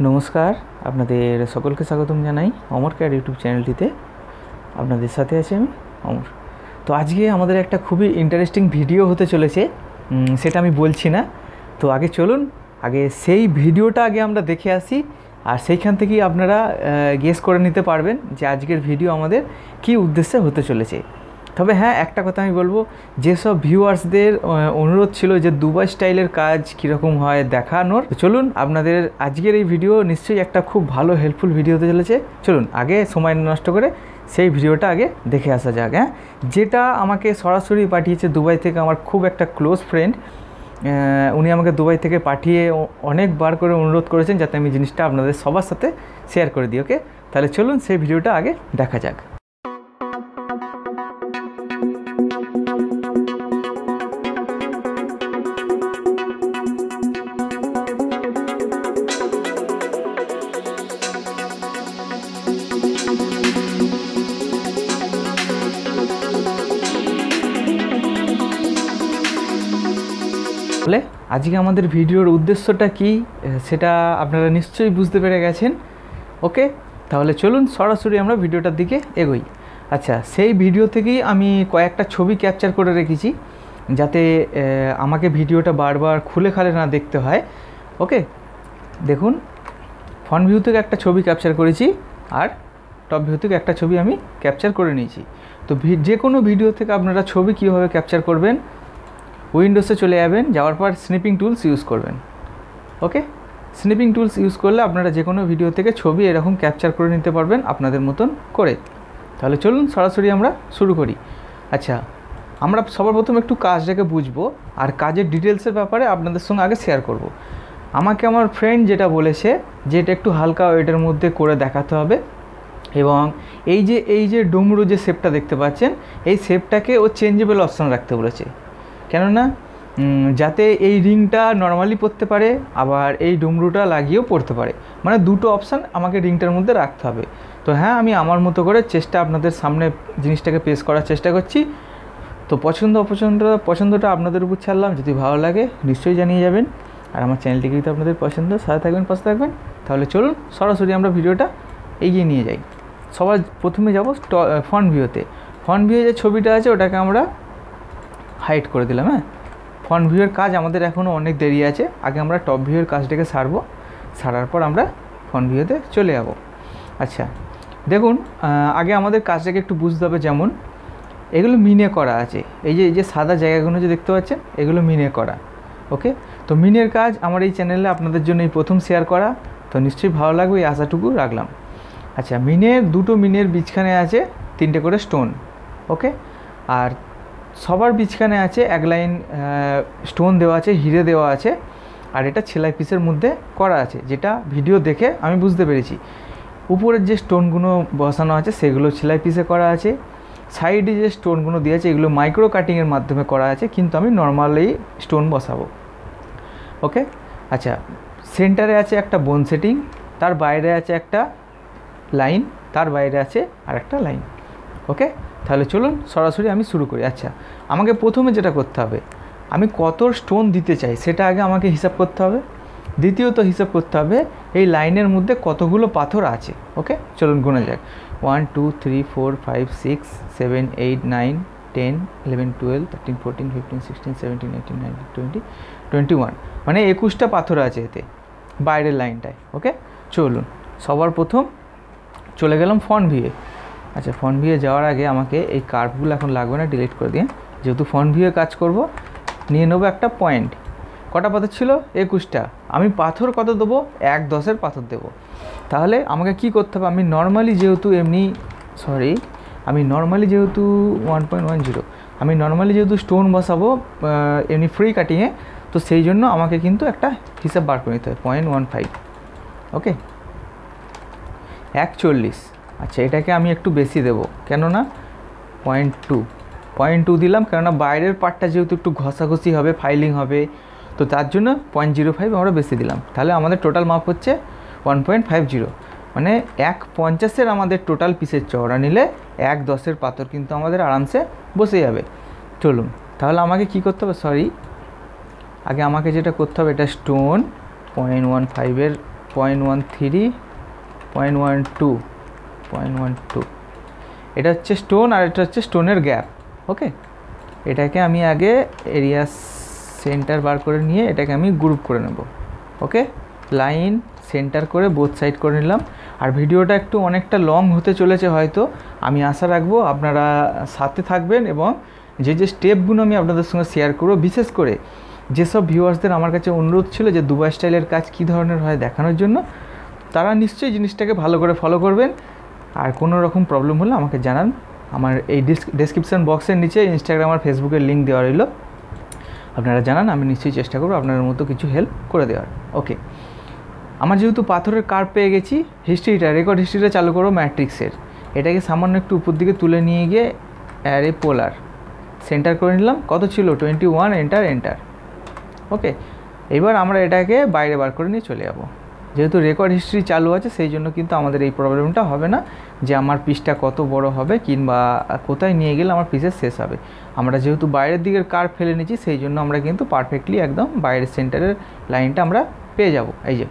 নমস্কার, আপনাদের সকলকে স্বাগতম জানাই অমর কেয়ার ইউটিউব চ্যানেলটিতে। আপনাদের সাথে আছি আমি অমর। তো আজকে আমাদের একটা খুবই ইন্টারেস্টিং ভিডিও হতে চলেছে, সেটা আমি বলছি না। তো আগে চলুন সেই ভিডিওটা আমরা দেখে আসি, আর সেইখান থেকেই আপনারা গেস করে নিতে পারবেন যে আজকের ভিডিও আমাদের কী উদ্দেশ্যে হতে চলেছে। তবে হ্যাঁ, একটা কথা আমি বলবো, যেসব ভিউয়ার্সদের অনুরোধ ছিল যে দুবাই স্টাইলের কাজ কীরকম হয় দেখানোর, চলুন আপনাদের আজকের এই ভিডিও নিশ্চয়ই একটা খুব ভালো হেল্পফুল ভিডিও হতে চলেছে। চলুন আগে সময় নষ্ট করে সেই ভিডিওটা আগে দেখে আসা যাক। হ্যাঁ, যেটা আমাকে সরাসরি পাঠিয়েছে দুবাই থেকে আমার খুব একটা ক্লোজ ফ্রেন্ড। উনি আমাকে দুবাই থেকে পাঠিয়ে অনেকবার করে অনুরোধ করেছেন যাতে আমি জিনিসটা আপনাদের সবার সাথে শেয়ার করে দিই। ওকে, তাহলে চলুন সেই ভিডিওটা আগে দেখা যাক। আজকে আমাদের ভিডিওর উদ্দেশ্যটা কি সেটা আপনারা নিশ্চয়ই বুঝতে পেরে গেছেন। ওকে, তাহলে চলুন সরাসরি আমরা ভিডিওটার দিকে এগোই। আচ্ছা, সেই ভিডিও থেকেই আমি কয়েকটা ছবি ক্যাপচার করে রেখেছি যাতে আমাকে ভিডিওটা বারবার খুলে খালে না দেখতে হয়। ওকে, দেখুন, ফ্রন্ট ভিউ থেকে একটা ছবি ক্যাপচার করেছি আর টপ ভিউ থেকে একটা ছবি আমি ক্যাপচার করে নিয়েছি। তো যে কোনো ভিডিও থেকে আপনারা ছবি কীভাবে ক্যাপচার করবেন, উইন্ডোজে চলে যাবেন, যাওয়ার পর স্নিপিং টুলস ইউজ করবেন। ওকে, স্নিপিং টুলস ইউজ করলে আপনারা যে কোনো ভিডিও থেকে ছবি এরকম ক্যাপচার করে নিতে পারবেন আপনাদের মতন করে। তাহলে চলুন সরাসরি আমরা শুরু করি। আচ্ছা, আমরা সবার প্রথম একটু কাজটাকে বুঝবো আর কাজের ডিটেলসের ব্যাপারে আপনাদের সঙ্গে আগে শেয়ার করব। আমাকে আমার ফ্রেন্ড যেটা বলেছে যে এটা একটু হালকা ওয়েটের মধ্যে করে দেখাতে হবে, এবং এই যে ডুমরু যে শেপটা দেখতে পাচ্ছেন, এই শেপটাকে ও চেঞ্জেবল অপশান রাখতে বলেছে। কেননা যাতে এই রিংটা নর্মালি পরতে পারে, আবার এই ডুমরুটা লাগিয়েও পরতে পারে, মানে দুটো অপশান আমাকে রিংটার মধ্যে রাখতে হবে। তো হ্যাঁ, আমি আমার মতো করে আপনাদের সামনে জিনিসটাকে পেশ করার চেষ্টা করছি। তো পছন্দটা আপনাদের উপর ছাড়লাম। যদি ভালো লাগে নিশ্চয়ই জানিয়ে যাবেন, আর আমার চ্যানেলটিকে যদি আপনাদের পছন্দ, সাথে থাকবেন, পাশে থাকবেন। তাহলে চলুন সরাসরি আমরা ভিডিওটা এগিয়ে নিয়ে যাই। সবার প্রথমে যাব ফ্রন্ট ভিউতে। ফ্রন্ট ভিউয়ে যে ছবিটা আছে ওটাকে আমরা হাইড করে দিলাম। হ্যাঁ, ফ্রন্ট ভিউয়ের কাজ আমাদের এখনও অনেক দেরি আছে। আগে আমরা টপ ভিউয়ের কাজটাকে সারার পর আমরা ফ্রন্ট ভিউতে চলে যাব। আচ্ছা, দেখুন, আগে আমাদের কাজটাকে একটু বুঝতে হবে। যেমন এগুলো মিনে করা আছে, এই যে সাদা জায়গাগুলো যে দেখতে পাচ্ছেন, এগুলো মিনে করা। ওকে, তো মিনের কাজ আমার এই চ্যানেলে আপনাদের জন্য এই প্রথম শেয়ার করা, তো নিশ্চয়ই ভালো লাগবে, এই আশাটুকু রাখলাম। আচ্ছা, দুটো মিনের বিছখানে আছে 3টে করে স্টোন। ওকে, আর সবার বিছখানে আছে এক লাইন স্টোন দেওয়া আছে, হিরে দেওয়া আছে, আর এটা সেলাই পিসের মধ্যে করা আছে, যেটা ভিডিও দেখে আমি বুঝতে পেরেছি। উপরের যে স্টোনগুলো বসানো আছে সেগুলো সেলাই পিসে করা আছে। সাইডে যে স্টোনগুলো দিয়ে আছে এগুলো মাইক্রো কাটিংয়ের মাধ্যমে করা আছে, কিন্তু আমি নর্মালি স্টোন বসাবো। ওকে, আচ্ছা, সেন্টারে আছে একটা বোন সেটিং, তার বাইরে আছে একটা লাইন, তার বাইরে আছে আর একটা লাইন। ওকে, তাহলে চলুন সরাসরি আমি শুরু করি। আচ্ছা, আমাকে প্রথমে যেটা করতে হবে, আমি কত স্টোন দিতে চাই সেটা আগে আমাকে হিসাব করতে হবে। দ্বিতীয়ত হিসাব করতে হবে এই লাইনের মধ্যে কতগুলো পাথর আছে। ওকে, চলুন গুনে যাক। 1 2 3 4 5 6 7 8 9 10 11 12 13 14 15 16 17 18 19 20 21, মানে 21টা পাথর আছে এতে বাইরের লাইনটায়। ওকে, চলুন সবার প্রথম চলে গেলাম ফ্রন্ট ভিউয়ে। আচ্ছা, ফ্রন্ট ভিউয়ে যাওয়ার আগে আমাকে এই কার্ভগুলো এখন লাগবে না, ডিলিট করে দিয়ে, যেহেতু ফ্রন্ট ভিউয়ে কাজ করব, নিয়ে নেবো একটা পয়েন্ট। কটা পাথর ছিল? 21টা। আমি পাথর কত দেবো? 1/10 পাথর দেবো। তাহলে আমাকে কি করতে হবে, আমি নর্মালি যেহেতু 1.10, আমি নর্মালি যেহেতু স্টোন বসাবো এমনি ফ্রি কাটিংয়ে, তো সেই জন্য আমাকে কিন্তু একটা হিসাব বার করে নিতে হবে, 0.15। ওকে, 140। আচ্ছা, এটাকে আমি একটু বেশি দেবো, কেননা 0.2 দিলাম, কেননা বাইরের পার্টটা যেহেতু একটু ঘষাঘষি হবে, ফাইলিং হবে, তো তার জন্য 0.05 আমরা বেশি দিলাম। তাহলে আমাদের টোটাল মাপ হচ্ছে 1.50, মানে 1.50 আমাদের টোটাল পিসের চওড়া নিলে 1/10 পাথর কিন্তু আমাদের আরামসে বসে যাবে। চলুন, তাহলে আমাকে কি করতে হবে, আগে আমাকে যেটা করতে হবে, এটা স্টোন 0.15 0.13 0.12 এটা হচ্ছে স্টোন আর এটা হচ্ছে স্টোনের গ্যাপ। ওকে, এটাকে আমি আগে এরিয়া সেন্টার বার করে নিয়ে এটাকে আমি গ্রুপ করে নেব। ওকে, লাইন সেন্টার করে বোথ সাইড করে নিলাম। আর ভিডিওটা একটু অনেকটা লং হতে চলেছে, হয়তো আমি আশা রাখবো আপনারা সাথে থাকবেন এবং যে স্টেপগুলো আমি আপনাদের সঙ্গে শেয়ার করব, বিশেষ করে যেসব ভিউয়ার্সদের আমার কাছে অনুরোধ ছিল যে দুবাই স্টাইলের কাজ কী ধরনের হয় দেখানোর জন্য, তারা নিশ্চয়ই জিনিসটাকে ভালো করে ফলো করবেন। আর কোনো রকম প্রবলেম হলে আমাকে জানান। আমার এই ডেসক্রিপশান বক্সের নিচে ইনস্টাগ্রাম আর ফেসবুকের লিঙ্ক দেওয়া রইল, আপনারা জানান, আমি নিশ্চয়ই চেষ্টা করব আপনাদের মতো কিছু হেল্প করে দেওয়ার। ওকে, আমার যেহেতু পাথরের কার্ভ পেয়ে গেছি, রেকর্ড হিস্ট্রিটা চালু করো ম্যাট্রিক্সের। এটাকে সামান্য একটু উপর দিকে তুলে নিয়ে গিয়ে অ্যারে পোলার সেন্টার করে নিলাম। কত ছিল 21, এন্টার। ওকে, এবার আমরা এটাকে বাইরে বার করে নিয়ে চলে যাব। যেহেতু রেকর্ড হিস্ট্রি চালু আছে সেই জন্য কিন্তু আমাদের এই প্রবলেমটা হবে না যে আমার পিসটা কত বড় হবে কিংবা কোথায় নিয়ে গেলে আমার পিসের শেষ হবে। আমরা যেহেতু বাইরের দিকের কার্ভ ফেলে নিয়েছি সেই জন্য আমরা কিন্তু পারফেক্টলি একদম বাইরের সেন্টারের লাইনটা আমরা পেয়ে যাব। এই যে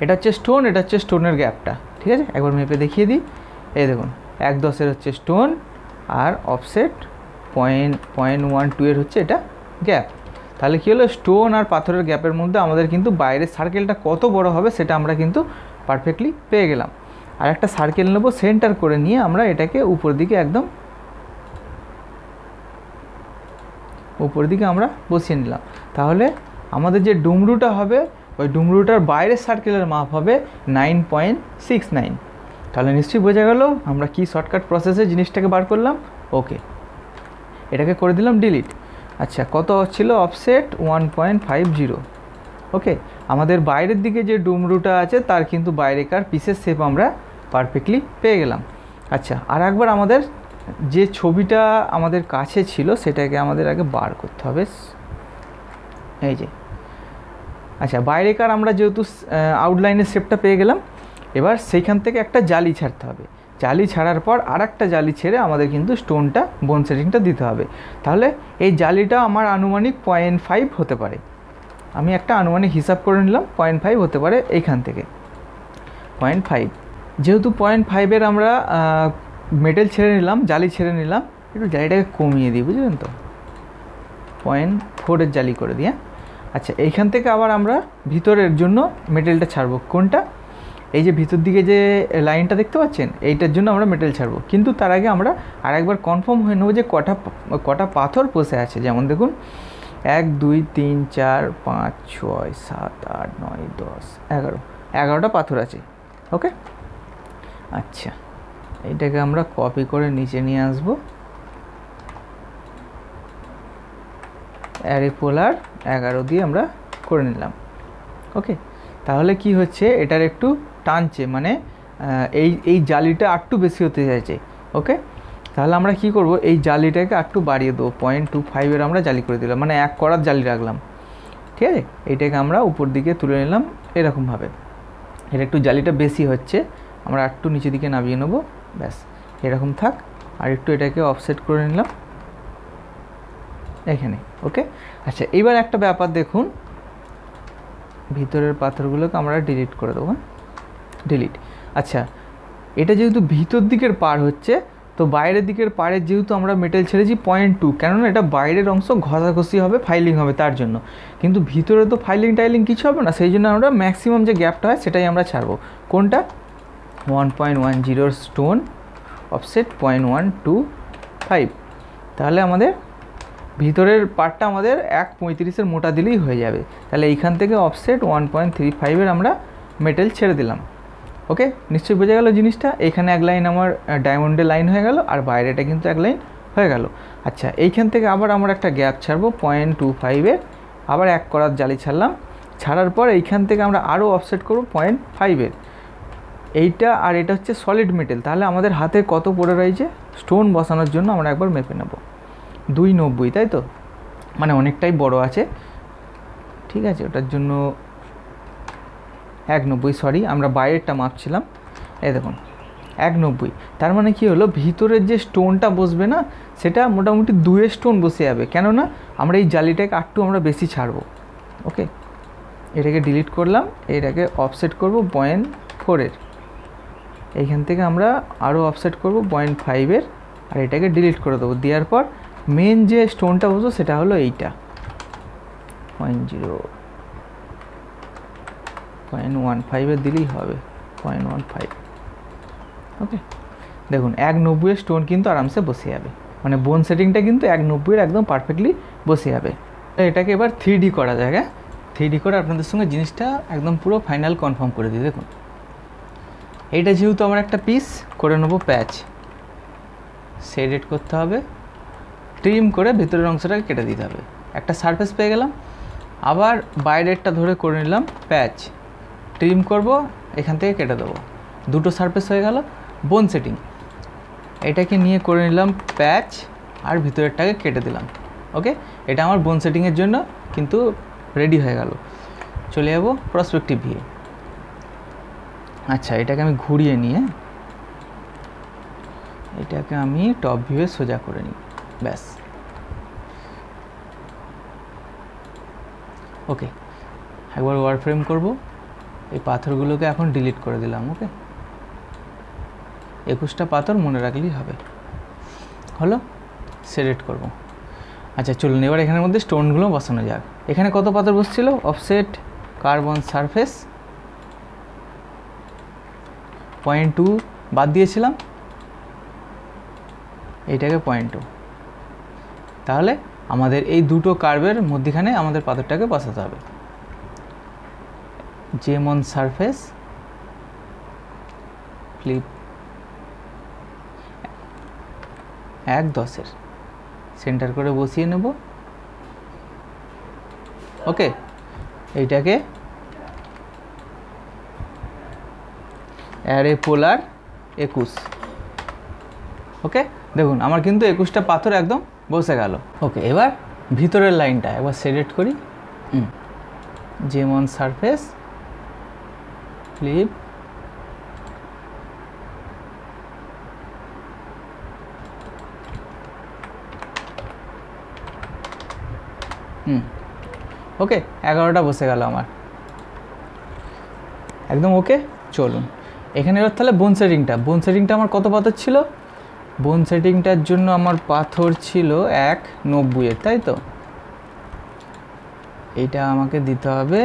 এটা হচ্ছে স্টোন, এটা হচ্ছে স্টোনের গ্যাপটা। ঠিক আছে, একবার মেপে দেখিয়ে দিই। এই দেখুন 1.10 হচ্ছে স্টোন আর অফসেট 0.12 হচ্ছে এটা গ্যাপ। তাহলে কী হলো, স্টোন আর পাথরের গ্যাপের মধ্যে আমাদের কিন্তু বাইরের সার্কেলটা কত বড় হবে সেটা আমরা কিন্তু পারফেক্টলি পেয়ে গেলাম। আর একটা সার্কেল নেব, সেন্টার করে নিয়ে আমরা এটাকে উপর দিকে একদম উপর দিকে আমরা বসিয়ে নিলাম। তাহলে আমাদের যে ডুমরুটা হবে ওই ডুমরুটার বাইরের সার্কেলের মাপ হবে 9.69। তাহলে নিশ্চয়ই বোঝা গেল আমরা কি শর্টকাট প্রসেসে জিনিসটাকে বার করলাম। ওকে, এটাকে করে দিলাম ডিলিট। আচ্ছা, কত ছিল অফসেট 1.50। ওকে, আমাদের বাইরের দিকে যে ডুমরুটা আছে তার কিন্তু বাইরেকার পিসের শেপ আমরা পারফেক্টলি পেয়ে গেলাম। আচ্ছা, আর একবার আমাদের যে ছবিটা আমাদের কাছে ছিল সেটাকে আমাদের আগে বার করতে হবে। এই যে, আচ্ছা, বাইরেকার আমরা যেহেতু আউটলাইনের শেপটা পেয়ে গেলাম, এবার সেইখান থেকে একটা জালি ছাড়তে হবে। জালি ছাড়ার পর আর একটা জালি ছেড়ে আমাদের কিন্তু স্টোনটা বোন সেটিংটা দিতে হবে। তাহলে এই জালিটা আমার আনুমানিক 0.5 হতে পারে। আমি একটা আনুমানিক হিসাব করে নিলাম, 0.5 হতে পারে এইখান থেকে 0.5। যেহেতু 0.5-এর আমরা মেটেল ছেড়ে নিলাম, জালি ছেড়ে নিলাম, একটু জালিটাকে কমিয়ে দিই, বুঝলেন তো, 0.4-এর জালি করে দিয়ে। আচ্ছা, এইখান থেকে আবার আমরা ভিতরের জন্য মেটেলটা ছাড়বো। কোনটা? এই যে ভিতর দিকে যে লাইনটা দেখতে পাচ্ছেন, এইটার জন্য আমরা মেটেল ছাড়বো। কিন্তু তার আগে আমরা আরেকবার কনফার্ম হয়ে নেবো যে কটা পাথর বসে আছে। যেমন দেখুন 1 2 3 4 5 6 7 8 9 10 11টা পাথর আছে। ওকে, আচ্ছা, এইটাকে আমরা কপি করে নিচে নিয়ে আসবো। অ্যারে পোলার 11 দিয়ে আমরা করে নিলাম। ওকে, তাহলে কি হচ্ছে, এটার একটু টানছে, মানে এই জালিটা আরটু বেশি হতে চাইছে। ওকে, তাহলে আমরা কি করব, এই জালিটাকে আরটু বাড়িয়ে দেবো, 0.25-এর আমরা জালি করে দিলাম, মানে 1 করার জালি রাখলাম। ঠিক আছে, এইটাকে আমরা উপর দিকে তুলে নিলাম এরকমভাবে। এটা একটু জালিটা বেশি হচ্ছে, আমরা আরটু নিচের দিকে নামিয়ে নেবো, ব্যাস এরকম থাক। আর একটু এটাকে অফসেট করে নিলাম এখানে। ওকে, আচ্ছা, এইবার একটা ব্যাপার দেখুন, ভিতরের পাথরগুলোকে আমরা ডিলিট করে দেবো। ডিলিট। আচ্ছা, এটা যেহেতু ভিতর দিকের পার হচ্ছে, তো বাইরের দিকের পাড়ের যেহেতু আমরা মেটেল ছেড়েছি 0.2, কেননা এটা বাইরের অংশ ঘষাঘষি হবে, ফাইলিং হবে তার জন্য। কিন্তু ভিতরে তো ফাইলিং টাইলিং কিছু হবে না, সেই জন্য আমরা ম্যাক্সিমাম যে গ্যাপটা হয় সেটাই আমরা ছাড়বো। কোনটা? 1.10 স্টোন, অফসেট 0.125। তাহলে আমাদের ভিতরের পার্টটা আমাদের 1.35-এর মোটা দিলেই হয়ে যাবে। তাহলে এইখান থেকে অফসেট 1.35-এর আমরা মেটেল ছেড়ে দিলাম। ওকে, নিশ্চয়ই বোঝা গেল জিনিসটা। এখানে এক লাইন আমার ডায়মন্ডের লাইন হয়ে গেল, আর বাইরেটা কিন্তু এক লাইন হয়ে গেল। আচ্ছা, এইখান থেকে আবার আমরা একটা গ্যাপ ছাড়বো 0.25-এর, আবার 1 করার জালি ছাড়লাম। ছাড়ার পর এইখান থেকে আমরা আরও অফসেট করবো 0.5-এর। এইটা আর এটা হচ্ছে সলিড মেটেল, তাহলে আমাদের হাতে কত পড়ে রয়েছে স্টোন বসানোর জন্য আমরা একবার মেপে নেব। 290, তাই তো, মানে অনেকটাই বড় আছে। ঠিক আছে, ওটার জন্য 190, সরি, আমরা বাইরেরটা মাপছিলাম। এই দেখুন 190। তার মানে কি হলো, ভিতরের যে স্টোনটা বসবে না সেটা মোটামুটি 2 স্টোন বসে যাবে, কেননা আমরা এই জালিটাকে আরটু আমরা বেশি ছাড়বো। ওকে, এটাকে ডিলিট করলাম, এটাকে অফসেট করব 0.4 এইখান থেকে আমরা আরও অফসেট করব 0.5 আর এটাকে ডিলিট করে দেবো। দেওয়ার পর মেন যে স্টোনটা বসবো সেটা হলো এইটা 0.15 দিলেই হবে 0.15। ওকে, দেখুন 1.90 স্টোন কিন্তু আরামসে বসে যাবে, মানে বোন সেটিংটা কিন্তু 1.90 একদম পারফেক্টলি বসে যাবে। এটাকে এবার 3D করা যায়। 3D করে আপনাদের সঙ্গে জিনিসটা একদম পুরো ফাইনাল কনফার্ম করে দিই। দেখুন এইটা যেহেতু আমার একটা পিস করে নেবো প্যাচ, শেডেড করতে হবে, ট্রিম করে ভেতরের অংশটাকে কেটে দিতে হবে। একটা সারফেস পেয়ে গেলাম, আবার বাইরেরটা ধরে করে নিলাম প্যাচ, ট্রিম করব, এখান থেকে কেটে দেবো, দুটো সারফেস হয়ে গেল। বোন সেটিং এটাকে নিয়ে করে নিলাম প্যাচ আর ভিতরেরটাকে কেটে দিলাম। ওকে, এটা আমার বোন সেটিংয়ের জন্য কিন্তু রেডি হয়ে গেল। চলে যাব প্রসপেক্টিভ ভিউ। আচ্ছা, এটাকে আমি ঘুরিয়ে নিয়ে এটাকে আমি টপ ভিউয়ে সোজা করে নিই, ব্যাস। ওকে, একবার ওয়ার ফ্রেম করবো, এই পাথরগুলোকে এখন ডিলিট করে দিলাম। ওকে, 21টা পাথর মনে রাখলেই হবে। হলো, সিলেক্ট করব। আচ্ছা চলুন এবার এখানের মধ্যে স্টোনগুলো বসানো যাক। এখানে কত পাথর বসছিল? অফসেট কার্বন সারফেস 0.2 বাদ দিয়েছিলাম, এইটাকে 0.2। তাহলে আমাদের এই দুটো কার্ভের মধ্যখানে আমাদের পাথরটাকে বসাতে হবে। জেমন সারফেস ফ্লিপ 1.10 সেন্টার করে বসিয়ে নেব। ওকে, এইটাকে অ্যারে পোলার 21। ওকে, দেখুন আমার কিন্তু 21টা পাথর একদম বসে গেল। ওকে, এবার ভিতরের লাইনটা একবার সিলেক্ট করি, যেমন সারফেস ফ্লিপ ওকে, 11টা বসে গেল আমার একদম। ওকে, চলুন এখানে এবার তাহলে বোন সেটিংটা আমার কত পাথর ছিল? বোন সেটিংটার জন্য আমার পাথর ছিল 1.90, তাই তো? এইটা আমাকে দিতে হবে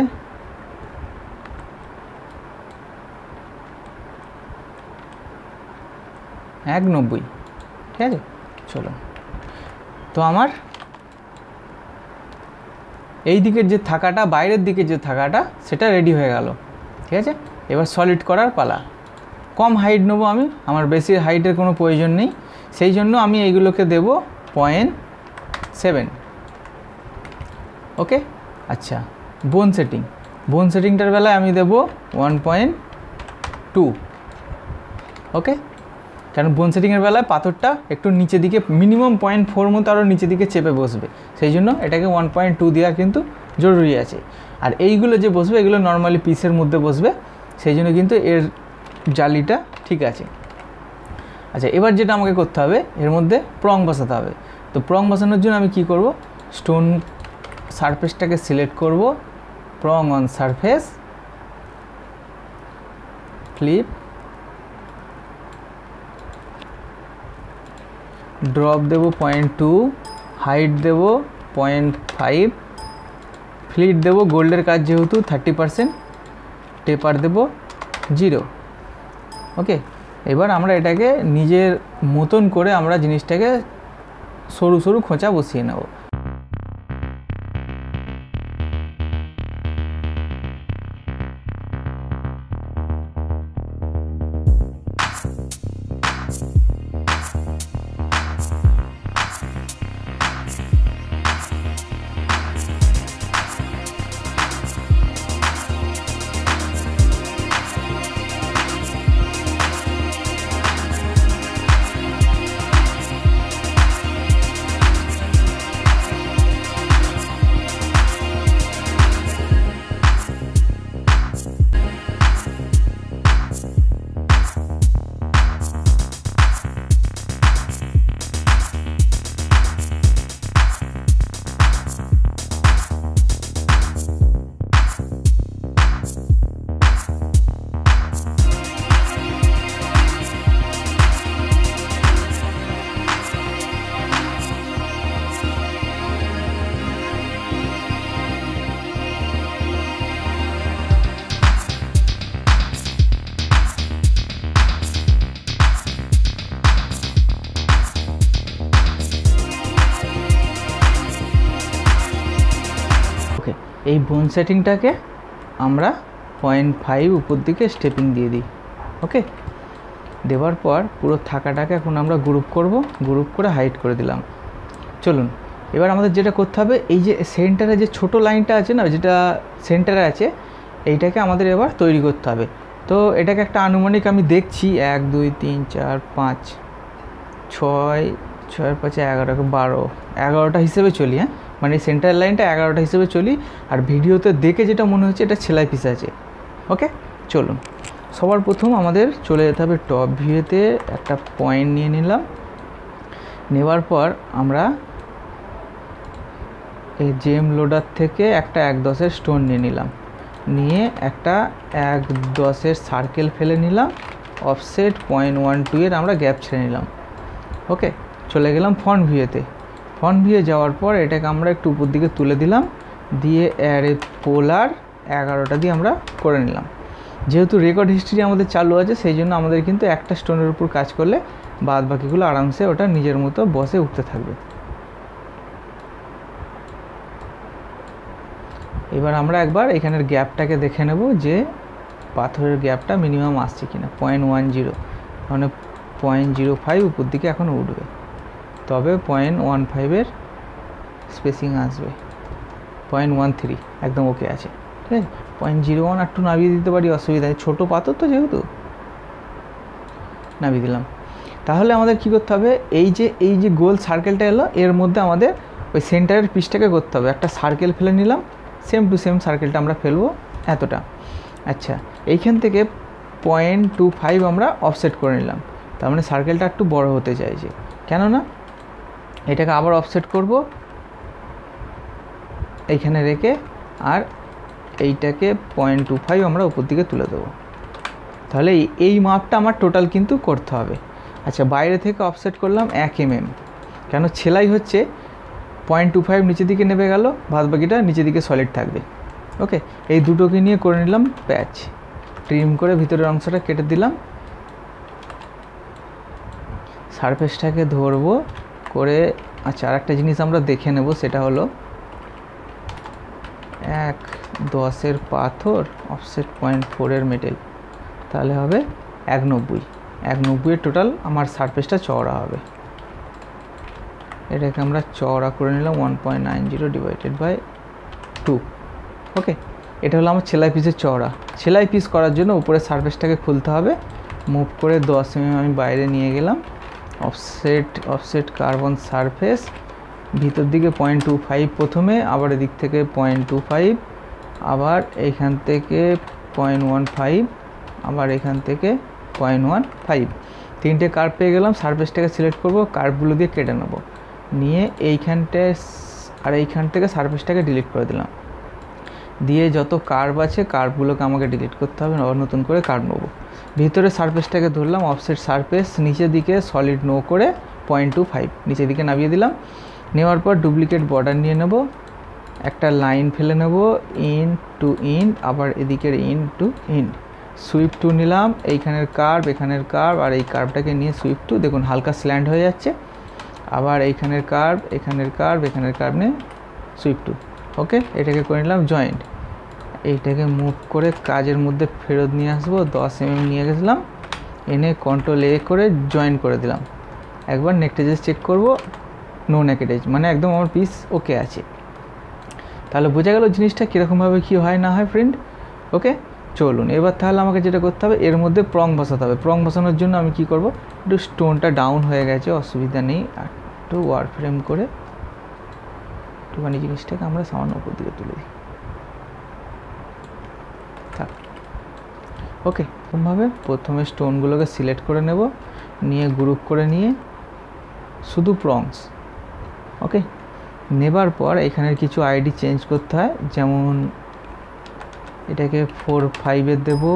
1.90, ঠিক আছে? চলো, তো আমার এই দিকের যে থাকাটা, বাইরের দিকের যে থাকাটা, সেটা রেডি হয়ে গেল। ঠিক আছে, এবার সলিড করার পালা। কম হাইট নেবো আমি, আমার বেশি হাইটের কোনো প্রয়োজন নেই, সেই জন্য আমি এইগুলোকে দেব 0.7। ওকে, আচ্ছা বোন সেটিংটার বেলায় আমি দেব 1.2। ওকে, কারণ বোন সেটিংয়ের বেলায় পাথরটা একটু নিচে দিকে মিনিমাম 0.4 মতো আরও নিচে দিকে চেপে বসবে, সেই জন্য এটাকে 1.2 দেওয়া কিন্তু জরুরি আছে। আর এইগুলো যে বসবে এগুলো নর্মালি পিসের মধ্যে বসবে, সেই জন্য কিন্তু এর জালিটা ঠিক আছে। আচ্ছা, এবার যেটা আমাকে করতে হবে, এর মধ্যে প্রং বসাতে হবে। তো প্রং বসানোর জন্য আমি কি করব? স্টোন সারফেসটাকে সিলেক্ট করব, prong on surface flip, drop দেব 0.2, হাইট দেব 0.5, ফ্লিট দেব গোল্ডের কাজ যেহেতু 30%, টেপার দেব 0। ওকে, এবার আমরা এটাকে নিজের মতন করে আমরা জিনিসটাকে সরু সরু খোঁচা বসিয়ে নেব। এই বোন সেটিংটাকে আমরা 0.5 উপর দিকে স্টেপিং দিয়ে দিই। ওকে, দেওয়ার পর পুরো থাকাটাকে এখন আমরা গ্রুপ করব, গ্রুপ করে হাইড করে দিলাম। চলুন এবার আমাদের যেটা করতে হবে, এই যে সেন্টারে যে ছোট লাইনটা আছে না, যেটা সেন্টারে আছে, এইটাকে আমাদের এবার তৈরি করতে হবে। তো এটাকে একটা আনুমানিক আমি দেখছি 1 2 3 4 5 6 6 5 11 12 11টা হিসেবে চলি। হ্যাঁ, মানে সেন্টার লাইনটা 11টা হিসেবে চলি, আর ভিডিওতে দেখে যেটা মনে হচ্ছে এটা সেলাই পিস আছে। ওকে, চলুন সবার প্রথম আমাদের চলে যেতে হবে টপ ভিউতে, একটা পয়েন্ট নিয়ে নিলাম। নেওয়ার পর আমরা এই জেম লোডার থেকে একটা 1/10 স্টোন নিয়ে নিলাম, নিয়ে একটা 1/10 সার্কেল ফেলে নিলাম, অফসেট 0.12 আমরা গ্যাপ ছেড়ে নিলাম। ওকে, চলে গেলাম ফ্রন্ট ভিউতে। ফ্রন্ট ভিউয়ে যাওয়ার পর এটাকে আমরা একটু উপর দিকে তুলে দিলাম, দিয়ে অ্যারে পোলার 11টা দিয়ে আমরা করে নিলাম। যেহেতু রেকর্ড হিস্ট্রি আমাদের চালু আছে, সেই জন্য আমাদের কিন্তু একটা স্টোনের উপর কাজ করলে বাদ বাকিগুলো আরামসে ওটা নিজের মতো বসে উঠতে থাকবে। এবার আমরা একবার এখানের গ্যাপটাকে দেখে নেব যে পাথরের গ্যাপটা মিনিমাম আসছে কিনা। 0.10 মানে 0.05 উপর দিকে এখন উঠবে, তবে 0.15 স্পেসিং আসবে। 0.13 একদম ওকে আছে, ঠিক আছে। 0.01 একটু নামিয়ে দিতে পারি, অসুবিধা নেই, ছোটো পাথর তো যেহেতু নামিয়ে দিলাম। তাহলে আমাদের কি করতে হবে, এই যে গোল সার্কেলটা এলো, এর মধ্যে আমাদের ওই সেন্টারের পিসটাকে করতে হবে। একটা সার্কেল ফেলে নিলাম, সেম টু সেম সার্কেলটা আমরা ফেলবো এতটা। আচ্ছা, এইখান থেকে 0.25 আমরা অফসেট করে নিলাম, তার মানে সার্কেলটা একটু বড় হতে চাইছে। কেননা এটাকে আবার অফসেট করব এইখানে রেখে, আর এইটাকে 0.25 আমরা উপর দিকে তুলে দেবো। তাহলে এই মাপটা আমার টোটাল কিন্তু করতে হবে। আচ্ছা, বাইরে থেকে অফসেট করলাম 1 mm, কেন সেলাই হচ্ছে 0.25 নিচের দিকে নেমে গেল, বাদ বাকিটা নিচের দিকে সলিড থাকবে। ওকে, এই দুটোকে নিয়ে করে নিলাম প্যাচ, ট্রিম করে ভিতরের অংশটা কেটে দিলাম। সারফেসটাকে ধরবো করে। আচ্ছা, আর একটা জিনিস আমরা দেখে নেব, সেটা হলো 1/10 পাথর অফসেট 0.4 মেটেল, তাহলে হবে 190 টোটাল আমার সারফেসটা চওড়া হবে। এটাকে আমরা চওড়া করে নিলাম 1.90 ডিভাইডেড বাই 2। ওকে, এটা হলো আমার সেলাই পিসের চওড়া। সেলাই পিস করার জন্য উপরের সারফেসটাকে খুলতে হবে, মুভ করে 10 mm আমি বাইরে নিয়ে গেলাম। অফসেট কার্বন সারফেস, ভিতর দিকে 0.25 প্রথমে, আবার এদিক থেকে 0.25, আবার এইখান থেকে 0.15, আবার এখান থেকে 0.15, তিনটে কার্ভ পেয়ে গেলাম। সারফেসটাকে সিলেক্ট করব, কার্ভগুলো দিয়ে কেটে নেব, নিয়ে এইখানটায় আর এইখান থেকে সারফেসটাকে ডিলিট করে দিলাম, দিয়ে যত কার্ভ আছে কার্ভগুলোকে আমাকে ডিলিট করতে হবে, আবার নতুন করে কার্ভ নেবো। ভিতরে সারফেসটাকে ধরলাম, অফসেট সারফেস, নিচের দিকে সলিড নো করে 0.25 নিচের দিকে নামিয়ে দিলাম। নেওয়ার পর ডুপ্লিকেট বর্ডার নিয়ে নেব, একটা লাইন ফেলে নেব ইন টু ইন, আবার এদিকের in two in, sweep two নিলাম, এইখানের কার্ভ, এখানের কার্ভ, আর এই কার্ভটাকে নিয়ে সুইপ টু, দেখুন হালকা স্ল্যান্ড হয়ে যাচ্ছে। আবার এইখানের কার্ভ, এখানের কার্ভ, এখানের কার্ভ নিয়ে সুইপ টু। ওকে, এটাকে করে নিলাম জয়েন্ট। এইটাকে মুভ করে কাজের মধ্যে ফেরত নিয়ে আসবো, 10 mm নিয়ে গেছিলাম, এনে কন্ট্রোল A করে জয়েন করে দিলাম। একবার নেক এজেস চেক করব, নো নেকেড এজ, মানে একদম আমার পিস ওকে আছে। তাহলে বোঝা গেল জিনিসটা কীরকমভাবে কী হয় না হয় ফ্রেন্ড। ওকে, চলুন এবার তাহলে আমাকে যেটা করতে হবে, এর মধ্যে প্রং বসাতে হবে। প্রং বসানোর জন্য আমি কি করব, একটু স্টোনটা ডাউন হয়ে গেছে, অসুবিধা নেই, একটু ওয়ার ফ্রেম করে একটুখানি জিনিসটাকে আমরা সামান্য উপর দিকে তুলে দিই। থাক, ওকে। এরকমভাবে প্রথমে স্টোনগুলোকে সিলেক্ট করে নেব, নিয়ে গ্রুপ করে নিয়ে শুধু প্রংস। ওকে, নেবার পর এখানের কিছু আইডি চেঞ্জ করতে হয়, যেমন এটাকে 4-5 দেবো,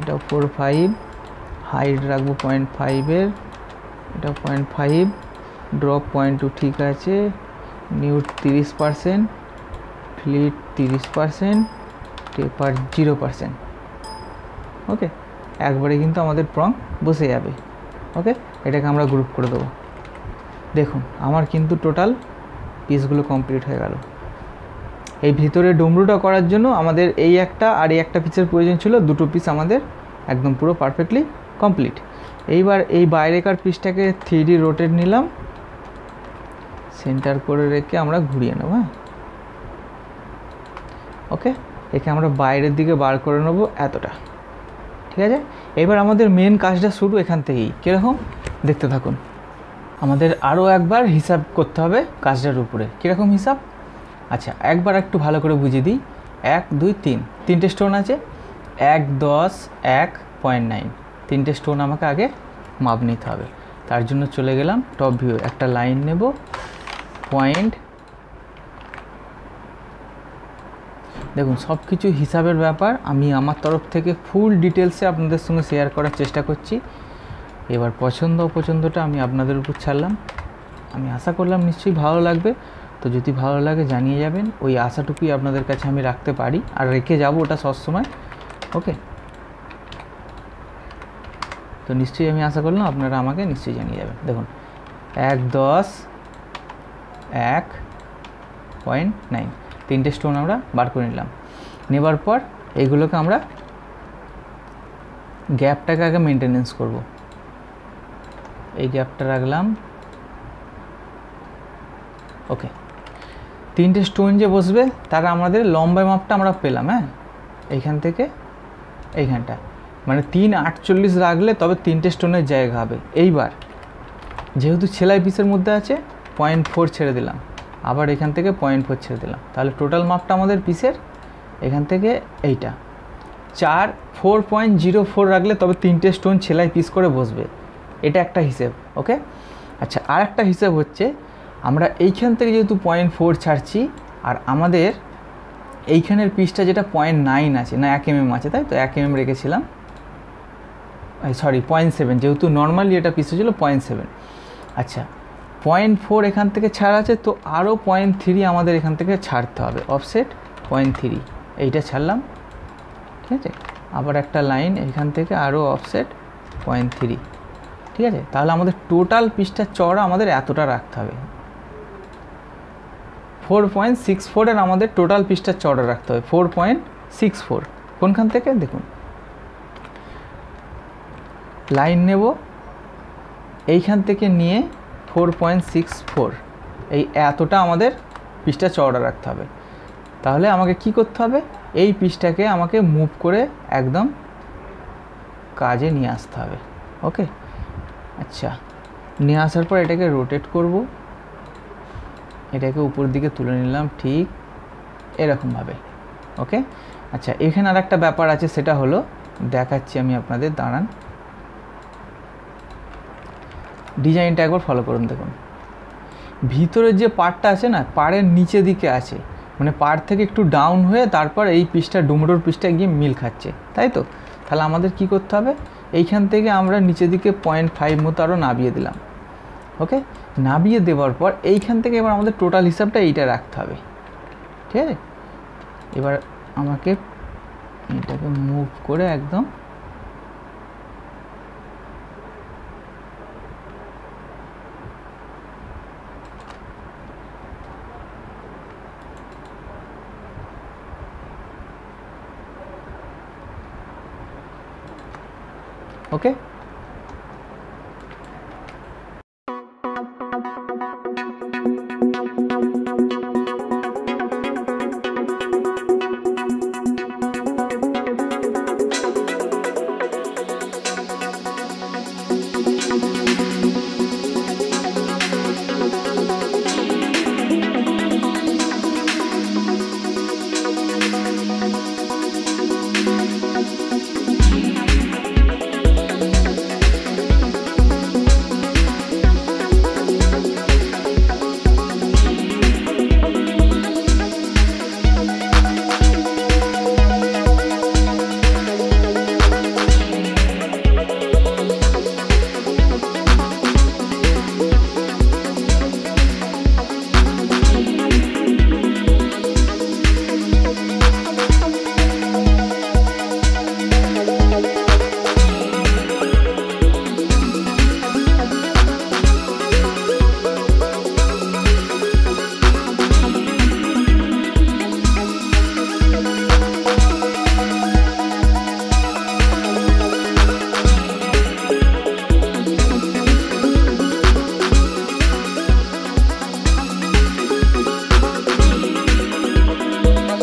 এটা 4-5, হাইট রাখবো 0.5, এটা 0.5, ড্রপ 0.2 ঠিক আছে, নিউট 30%, ফ্লিট 30%, টেপার 0%। ওকে, একবারে কিন্তু আমাদের প্রং বসে যাবে। ওকে, এটাকে আমরা গ্রুপ করে দেবো। দেখুন আমার কিন্তু টোটাল পিসগুলো কমপ্লিট হয়ে গেল। এই ভিতরে ডমরুটা করার জন্য আমাদের এই একটা আর এই একটা পিসের প্রয়োজন ছিল, দুটো পিস আমাদের একদম পুরো পারফেক্টলি কমপ্লিট। এইবার এই বাইরেকার পিসটাকে 3D রোটেট নিলাম, সেন্টার করে রেখে আমরা ঘুরিয়ে নেব। হ্যাঁ, ওকে, একে আমরা বাইরের দিকে বার করে নেব এতটা, ঠিক আছে। এবার আমাদের মেন কাজটা শুরু এখান থেকেই। কীরকম দেখতে থাকুন। আমাদের আরও একবার হিসাব করতে হবে কাজটার উপরে। কীরকম হিসাব? আচ্ছা, একবার একটু ভালো করে বুঝিয়ে দিই। 1 2 3 তিনটে স্টোন আছে, 1 10 1.9, তিনটে স্টোন আমাকে আগে মাপ নিতে হবে। তার জন্য চলে গেলাম টপ ভিউ, একটা লাইন নেব, পয়েন্ট। দেখুন সব কিছু হিসাবের ব্যাপার আমি আমার তরফ থেকে ফুল ডিটেলসে আপনাদের সঙ্গে শেয়ার করার চেষ্টা করছি। এবার পছন্দ অপছন্দটা আমি আপনাদের উপর ছাড়লাম। আমি আশা করলাম নিশ্চয়ই ভালো লাগবে। তো যদি ভালো লাগে জানিয়ে যাবেন, ওই আশাটুকুই আপনাদের কাছে আমি রাখতে পারি আর রেখে যাব ওটা সবসময়। ওকে, তো নিশ্চয়ই আমি আশা করলাম আপনারা আমাকে নিশ্চয়ই জানিয়ে যাবেন। দেখুন 1 10 1.9 তিনটে স্টোন আমরা বার করে নিলাম। নেবার পর এইগুলোকে আমরা গ্যাপটাকে আগে মেনটেনেন্স করব। এই গ্যাপটা রাখলাম। ওকে, তিনটে স্টোন যে বসবে তার আমাদের লম্বা মাপটা আমরা পেলাম। হ্যাঁ, এইখান থেকে এইখানটা মানে 3 48 রাখলে তবে তিনটে স্টোনের জায়গা হবে। এইবার যেহেতু সেলাই পিসের মধ্যে আছে 0.4 ছেড়ে দিলাম, আবার এখান থেকে 0.4 ছেড়ে দিলাম, তাহলে টোটাল মাপটা আমাদের পিসের এখান থেকে এইটা 4.04 রাখলে তবে তিনটে স্টোন সেলাই পিস করে বসবে। এটা একটা হিসেব। ওকে, আচ্ছা, আর একটা হিসেব হচ্ছে আমরা এইখান থেকে যেহেতু 0.4 ছাড়ছি আর আমাদের এইখানের পিসটা যেটা 0.9 আছে না 1 mm আছে, তাই তো 1 mm রেখেছিলাম, সরি 0.7, যেহেতু নর্মালি এটা পিসে ছিল 0.7। আচ্ছা, 0.4 এখান থেকে ছাড় আছে, তো আরও 0.3 আমাদের এখান থেকে ছাড়তে হবে। অফসেট 0.3 এইটা ছাড়লাম, ঠিক আছে। আবার একটা লাইন এখান থেকে আরও অফসেট 0.3, ঠিক আছে। তাহলে আমাদের টোটাল পিসটার চওড়া আমাদের এতটা রাখতে হবে। 4.64 এর আমাদের টোটাল পিসটার চওড়া রাখতে হবে, 4.64। কোনখান থেকে দেখুন, লাইন নেব এইখান থেকে নিয়ে 4.64, এই এতটা আমাদের পিসটা চওড়া রাখতে হবে। তাহলে আমাকে কি করতে হবে, এই পিসটাকে আমাকে মুভ করে একদম কাজে নিয়ে আসতে হবে। ওকে, আচ্ছা, নিয়ে আসার পর এটাকে রোটেট করব, এটাকে উপর দিকে তুলে নিলাম ঠিক এরকমভাবে। ওকে, আচ্ছা, এখানে আর একটা ব্যাপার আছে, সেটা হলো দেখাচ্ছি আমি আপনাদের, দাঁড়ান। ডিজাইনটা একবার ফলো করুন। দেখুন ভিতরের যে পার্টটা আছে না, পাড়ের নিচে দিকে আছে, মানে পাড় থেকে একটু ডাউন হয়ে তারপর এই পিসটা ডুমরোর পিসটা গিয়ে মিল খাচ্ছে, তাই তো। তাহলে আমাদের কি করতে হবে, এইখান থেকে আমরা নিচের দিকে 0.5 মতো আরও নামিয়ে দিলাম। ওকে, নামিয়ে দেওয়ার পর এইখান থেকে এবার আমাদের টোটাল হিসাবটা এইটা রাখতে হবে, ঠিক আছে। এবার আমাকে এটাকে মুভ করে একদম ওকে।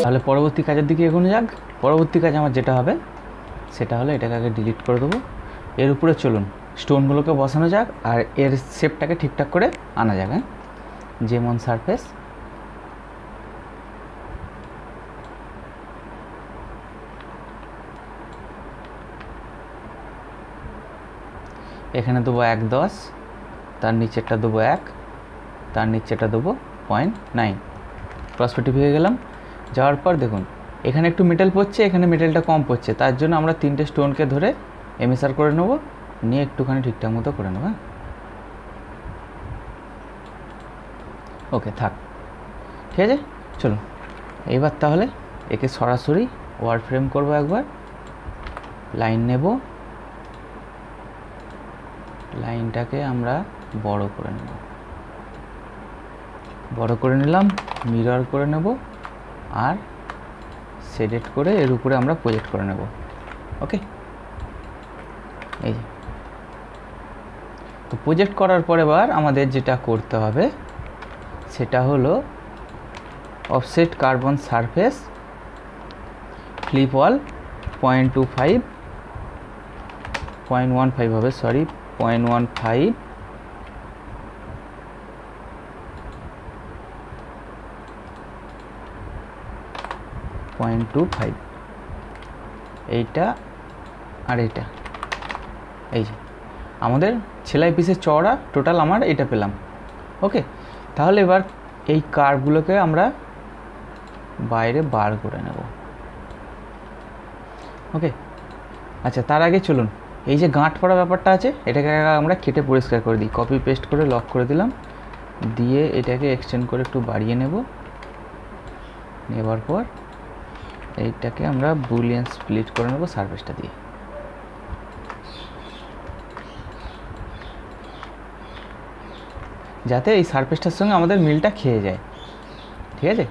তাহলে পরবর্তী কাজের দিকে এগোনো যাক। পরবর্তী কাজ আমার যেটা হবে সেটা হলো এটাকে আগে ডিলিট করে দেবো। এর উপরে চলুন স্টোনগুলোকে বসানো যাক আর এর শেপটাকে ঠিকঠাক করে আনা যাক। হ্যাঁ, যেমন সারফেস, এখানে দেবো 1.10, তার নিচেরটা দেবো 1, তার নিচেরটা দেবো 0.9। প্রসপেক্টিভ হয়ে গেলাম। যাওয়ার পর দেখুন এখানে একটু মেটেল পড়ছে, এখানে মেটেলটা কম পড়ছে, তার জন্য আমরা 3টে স্টোনকে ধরে এমিসার করে নেব, নিয়ে একটুখানি ঠিকঠাক মতো করে নেব। ওকে, থাক, ঠিক আছে। চলুন এইবার তাহলে একে সরাসরি ওয়ার ফ্রেম করব। একবার লাইন নেব, লাইনটাকে আমরা বড় করে নেব, বড় করে নিলাম, মিরর করে নেব আর শেডেড করে এর উপরে আমরা প্রজেক্ট করে নেব। ওকে, এই যে তো প্রজেক্ট করার পরে এবার আমাদের যেটা করতে হবে সেটা হলো অফসেট কার্বন সারফেস ফ্লিপ ওয়াল 0.15 হবে, সরি 0.15, এইটা আর এইটা। এই যে আমাদের সেলাই পিসের চওড়া টোটাল আমার এটা পেলাম। ওকে, তাহলে এবার এই কার্ভগুলোকে আমরা বাইরে বার করে নেব। ওকে, আচ্ছা, তার আগে চলুন এই যে গাঁট পড়া ব্যাপারটা আছে এটাকে আমরা কেটে পরিষ্কার করে দিই। কপি পেস্ট করে লক করে দিলাম, দিয়ে এটাকে এক্সটেন্ড করে একটু বাড়িয়ে নেব। নেবার পর এইটাকে আমরা বুলিয়ান স্প্লিট করে নেব সারফেসটা দিয়ে। যাতে এই সারফেসটার সঙ্গে আমাদের মিলটা খেয়ে যায়, ঠিক আছে।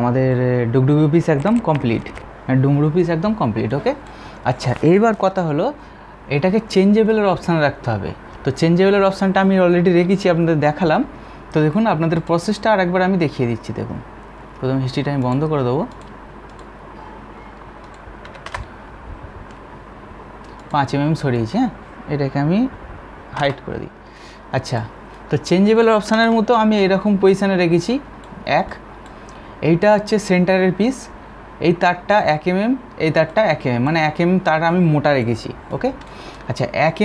আমাদের ডুগডুগি পিস একদম কমপ্লিট, ডুমরু পিস একদম কমপ্লিট। ওকে, আচ্ছা এইবার কথা হলো এটাকে চেঞ্জেবলের অপশানে রাখতে হবে। তো চেঞ্জেবলের অপশানটা আমি অলরেডি রেখেছি, আপনাদের দেখালাম। তো দেখুন আপনাদের প্রসেসটা আর একবার আমি দেখিয়ে দিচ্ছি। দেখুন প্রথম হিস্ট্রিটা আমি বন্ধ করে দেবো, 5 mm সরিয়েছি। হ্যাঁ, এটাকে আমি হাইড করে দিই। আচ্ছা, তো চেঞ্জেবলের অপশানের মতো আমি এরকম পজিশানে রেখেছি। এইটা হচ্ছে সেন্টারের পিস, এই তারটা 1 mm, এই তারটা 1 mm, মানে 1 mm তার আমি মোটা রেখেছি। ওকে, আচ্ছা 1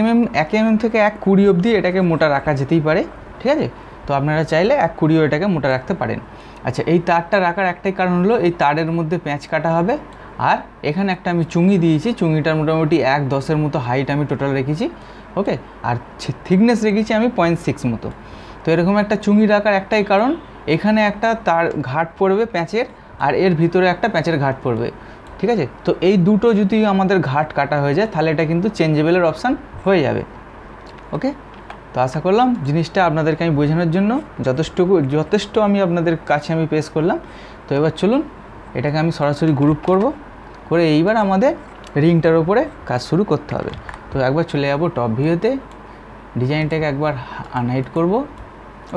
mm থেকে 1.20 অবধি এটাকে মোটা রাখা যেতেই পারে, ঠিক আছে। তো আপনারা চাইলে 1.20 এটাকে মোটা রাখতে পারেন। আচ্ছা, এই তারটা রাখার একটাই কারণ হলো এই তারের মধ্যে প্যাঁচ কাটা হবে, আর এখানে একটা আমি চুঙি দিয়েছি, চুঙিটার মোটামুটি 1.10 মতো হাইট আমি টোটাল রেখেছি। ওকে, আর থিকনেস রেখেছি আমি 0.6 মতো। তো এরকম একটা চুঙি রাখার একটাই কারণ, এখানে একটা তার ঘাট পড়বে প্যাঁচের, আর এর ভিতরে একটা প্যাঁচের ঘাট পড়বে, ঠিক আছে। তো এই দুটো যদি আমাদের ঘাট কাটা হয়ে যায় তাহলে এটা কিন্তু চেঞ্জেবলের অপশান হয়ে যাবে। ওকে, তো আশা করলাম জিনিসটা আপনাদেরকে আমি বোঝানোর জন্য যথেষ্ট আমি আপনাদের কাছে আমি পেশ করলাম। তো এবার চলুন এটাকে আমি সরাসরি গ্রুপ করে এইবার আমাদের রিংটার ওপরে কাজ শুরু করতে হবে। তো একবার চলে যাব টপ ভিউতে, ডিজাইনটাকে একবার আনহাইড করব।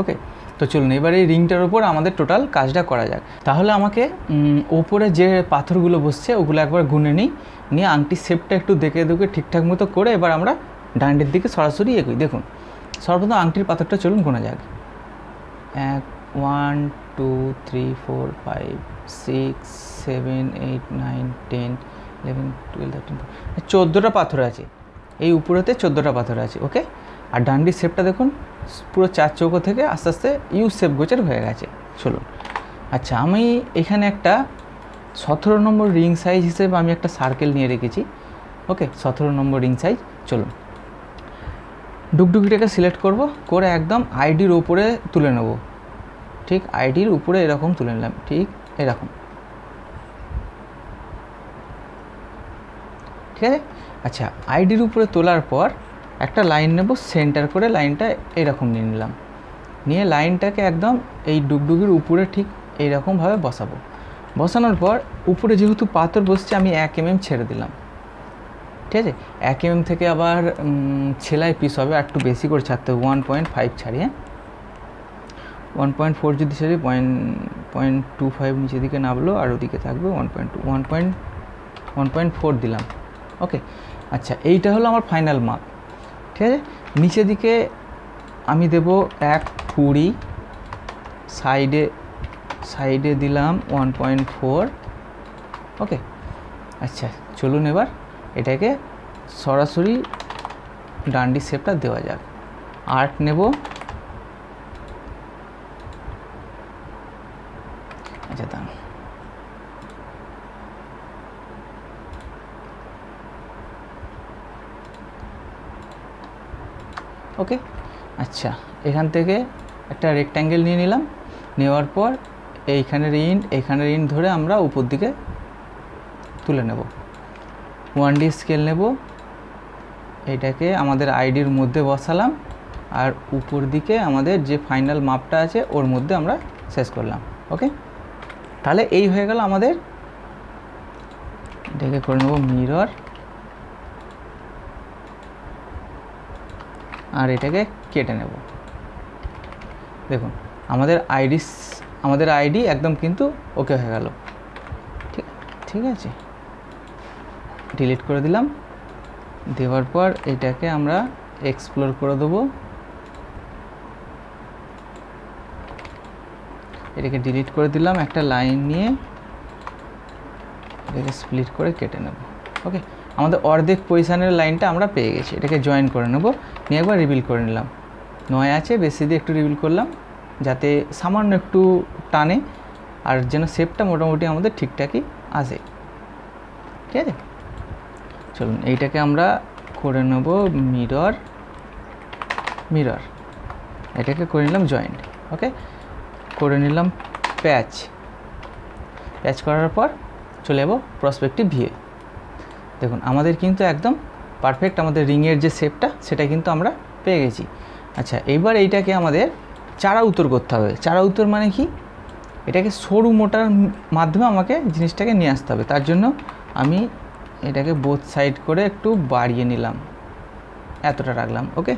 ওকে, তো চলুন এবার এই রিংটার ওপর আমাদের টোটাল কাজটা করা যাক। তাহলে আমাকে ওপরে যে পাথরগুলো বসছে ওগুলো একবার গুনে নিয়ে আংটির শেপটা একটু দেখে ঠিকঠাক মতো করে এবার আমরা ডান্ডের দিকে সরাসরি এগোই। দেখুন সর্বপ্রথম আংটির পাথরটা চলুন গোনা যাক। 1 2 3 4 5 6 7 8 9 10 11 12 13 14টা পাথর আছে, এই উপরেতে 14টা পাথর আছে। ওকে, আর ডান্ডির শেপটা দেখুন পুরো 4 চৌকো থেকে আস্তে আস্তে ইউ শেপ গোছের হয়ে গেছে। চলুন, আচ্ছা আমি এখানে একটা 17 নম্বর রিং সাইজ হিসেবে আমি একটা সার্কেল নিয়ে রেখেছি। ওকে, 17 নম্বর রিং সাইজ। চলুন ডুগডুগিটাকে সিলেক্ট করে একদম আইডির উপরে তুলে নেব। ঠিক আইডির উপরে এরকম তুলে নিলাম, ঠিক এরকম, ঠিক আছে। আচ্ছা, আইডির উপরে তোলার পর একটা লাইন নেব, সেন্টার করে লাইনটা এরকম নিয়ে নিলাম, নিয়ে লাইনটাকে একদম এই ডুগডুগির উপরে ঠিক এইরকমভাবে বসাবো। বসানোর পর উপরে যেহেতু পাথর বসছে আমি 1 mm ছেড়ে দিলাম, ঠিক আছে। 1 mm থেকে আবার সেলাই পিস হবে, আর একটু বেশি করে ছাড়তে হবে, 1.5 ছাড়ি। হ্যাঁ, 1.4 যদি ছাড়ি 0.25 নিচের দিকে নামলো, আর ওদিকে থাকবে 1.4 দিলাম। ওকে, আচ্ছা এইটা হলো আমার ফাইনাল মাপ, ঠিক আছে। নিচের দিকে আমি দেব 1.20, সাইডে দিলাম 1.4। ওকে, আচ্ছা চলুন এবার এটাকে সরাসরি ডান্ডি শেপটা দেওয়া যাক। আর্ট নেব, আচ্ছা দাম ওকে। আচ্ছা, এখান থেকে একটা রেক্ট্যাঙ্গেল নিয়ে নিলাম, নেওয়ার পর এইখানের ইন্ট ধরে আমরা উপর দিকে তুলে নেব। 1D স্কেল নেব, এটাকে আমাদের আইডির মধ্যে বসালাম, আর উপর দিকে আমাদের যে ফাইনাল মাপটা আছে ওর মধ্যে আমরা শেষ করলাম। ওকে, তাহলে এই হয়ে গেল আমাদের। এটাকে করে নেব মিরর, আর এটাকে কেটে নেব। দেখুন আমাদের আইডি একদম কিন্তু ওকে হয়ে গেল। ঠিক আছে, ডিলিট করে দিলাম। দেওয়ার পর এটাকে আমরা এক্সপ্লোর করে দেবো, এটাকে ডিলিট করে দিলাম, একটা লাইন নিয়ে এটাকে স্প্লিট করে কেটে নেব। ওকে, আমাদের অর্ধেক পজিশানের লাইনটা আমরা পেয়ে গেছি। এটাকে জয়েন করে নেব, নিয়ে একবার রিভিল করে নিলাম। 9 আছে, বেশি দিয়ে একটু রিভিল করলাম যাতে সামান্য একটু টানে, আর যেন শেপটা মোটামুটি আমাদের ঠিকঠাকই আসে, ঠিক আছে। চলুন এইটাকে আমরা করে নেব মিরর, এটাকে করে নিলাম জয়েন্ট। ওকে, করে নিলাম প্যাচ করার পর চলে যাব প্রসপেক্টিভ ভিউ। দেখুন আমাদের কিন্তু একদম পারফেক্ট আমাদের রিংয়ের যে শেপটা সেটা কিন্তু আমরা পেয়ে গেছি। আচ্ছা, এইবার এইটাকে আমাদের চারা উত্তর করতে হবে। চারা উত্তর মানে কি? এটাকে সরু মোটার মাধ্যমে আমাকে জিনিসটাকে নিয়ে আসতে হবে। তার জন্য আমি এটাকে বোথ সাইড করে একটু বাড়িয়ে নিলাম, এতটা রাখলাম। ওকে,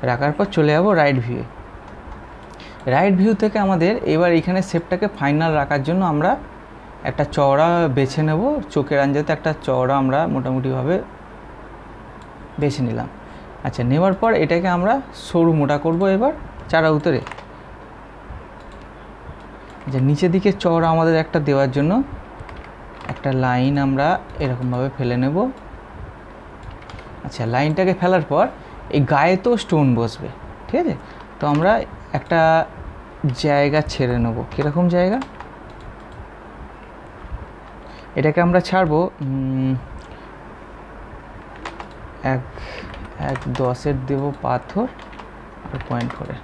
রাখার পর চলে যাবো রাইট ভিউয়ে। রাইট ভিউ থেকে আমাদের এবার এখানে শেপটাকে ফাইনাল রাখার জন্য আমরা একটা চওড়া বেছে নেব, চোখের আঞ্জাতে একটা চওড়া আমরা মোটামুটিভাবে বেছে নিলাম। আচ্ছা, নেওয়ার পর এটাকে আমরা সরু মোটা করব এবার চারা উতরে। আচ্ছা, নিচের দিকে চওড়া আমাদের একটা দেওয়ার জন্য একটা লাইন আমরা এরকমভাবে ফেলে নেব। আচ্ছা, লাইনটাকে ফেলার পর এই গায়ে তো স্টোন বসবে, ঠিক আছে? তো আমরা একটা জায়গা ছেড়ে নেব। কীরকম জায়গা? এটাকে আমরা ছাড়বো 1.10 দেব পাথর আর পয়েন্ট করে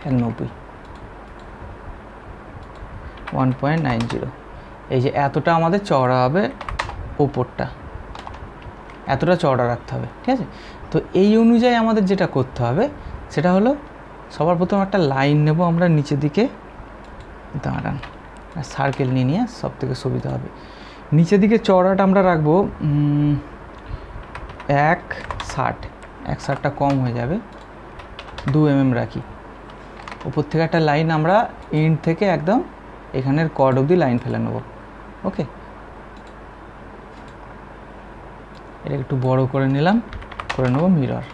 1.90, 1.90। এই যে এতটা আমাদের চওড়া হবে, ওপরটা এতটা চওড়া রাখতে হবে, ঠিক আছে? তো এই অনুযায়ী আমাদের যেটা করতে হবে সেটা হলো সবার প্রথম একটা লাইন নেব আমরা নিচের দিকে, দাঁড়ান, সার্কেল নিয়ে সব থেকে সুবিধা হবে। নিচের দিকে চওড়াটা আমরা রাখবো 1.60টা কম হয়ে যাবে, 2 mm রাখি। উপর থেকে একটা লাইন আমরা এন্ড থেকে একদম এখানের কর্ড অবধি লাইন ফেলে নেব। ওকে, এটা একটু বড় করে নিলাম, করে নেব মিরর।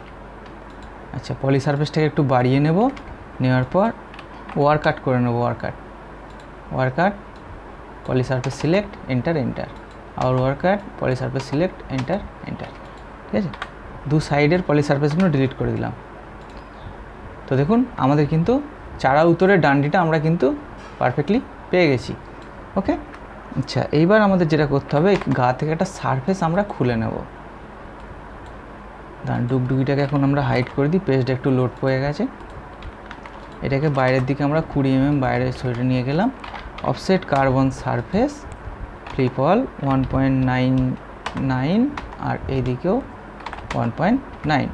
আচ্ছা, পলি সারফেসটাকে একটু বাড়িয়ে নেব, নেওয়ার পর ওয়ার কাট করে নেব। ওয়ার কাট পলি সারফেস সিলেক্ট, এন্টার, আর ওয়ার কাট পলি সারফেস সিলেক্ট, এন্টার। ঠিক আছে, 2 সাইডের পলি সারফেসগুলো ডিলিট করে দিলাম। তো দেখুন আমাদের কিন্তু চারা উত্তরের ডান্ডিটা আমরা কিন্তু পারফেক্টলি পেয়ে গেছি। ওকে, আচ্ছা, এইবার আমাদের যেটা করতে হবে, গা থেকে একটা সারফেস আমরা খুলে নেব। ডুগডুগিটাকে এখন আমরা হাইড করে দিই, পেজটা একটু লোড হয়ে গেছে। এটাকে বাইরের দিকে আমরা 20 mm বাইরে সরে নিয়ে গেলাম। Offset carbon surface flip all 1.99 আর এইদিকেও 1.9,